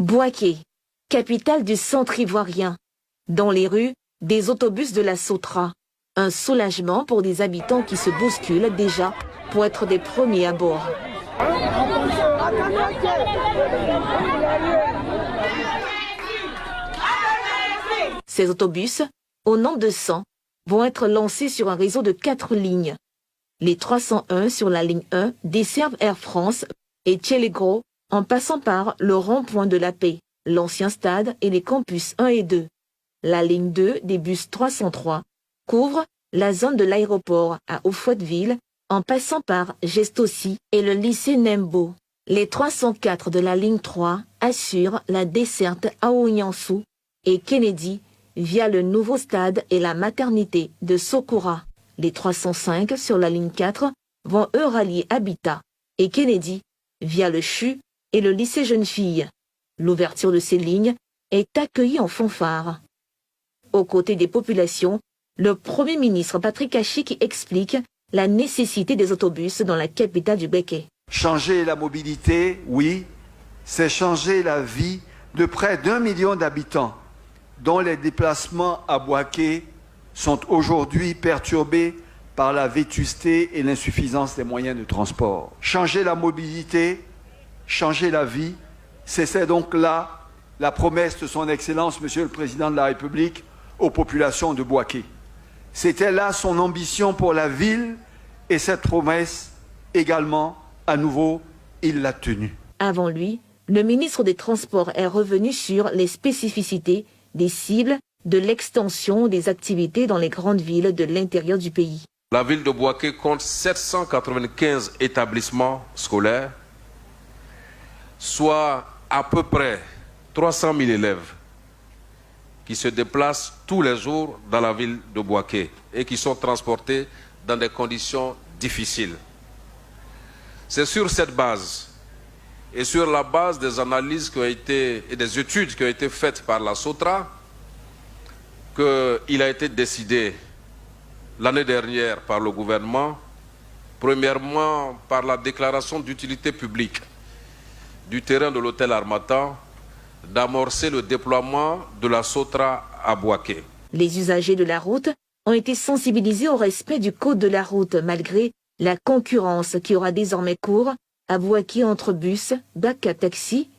Bouaké, capitale du centre ivoirien. Dans les rues, des autobus de la Sotra. Un soulagement pour des habitants qui se bousculent déjà pour être des premiers à bord. Ces autobus, au nombre de 100, vont être lancés sur un réseau de 4 lignes. Les 301 sur la ligne 1 desservent Air France et Tchelegro en passant par le rond-point de la Paix, l'ancien stade et les campus 1 et 2. La ligne 2 des bus 303 couvre la zone de l'aéroport à Houphouët-Ville en passant par Gestossi et le lycée Nembo. Les 304 de la ligne 3 assurent la desserte à Ouyansou et Kennedy via le nouveau stade et la maternité de Sokoura. Les 305 sur la ligne 4 vont eux rallier Habitat et Kennedy via le CHU et le lycée Jeunes-Filles. L'ouverture de ces lignes est accueillie en fanfare. Aux côtés des populations, le Premier ministre Patrick Achik explique la nécessité des autobus dans la capitale du Béké. Changer la mobilité, oui, c'est changer la vie de près d'1 million d'habitants dont les déplacements à Bouaké sont aujourd'hui perturbés par la vétusté et l'insuffisance des moyens de transport. Changer la mobilité, changer la vie, c'est donc là la promesse de son Excellence, Monsieur le Président de la République, aux populations de Bouaké. C'était là son ambition pour la ville et cette promesse également, à nouveau, il l'a tenue. Avant lui, le ministre des Transports est revenu sur les spécificités des cibles de l'extension des activités dans les grandes villes de l'intérieur du pays. La ville de Bouaké compte 795 établissements scolaires, soit à peu près 300 000 élèves qui se déplacent tous les jours dans la ville de Bouaké et qui sont transportés dans des conditions difficiles. C'est sur cette base et sur la base des analyses et des études qui ont été faites par la Sotra qu'il a été décidé l'année dernière par le gouvernement, premièrement par la déclaration d'utilité publique du terrain de l'hôtel Harmattan, d'amorcer le déploiement de la Sotra à Bouaké. Les usagers de la route ont été sensibilisés au respect du code de la route malgré la concurrence qui aura désormais cours à Bouaké entre bus, Dakar Taxi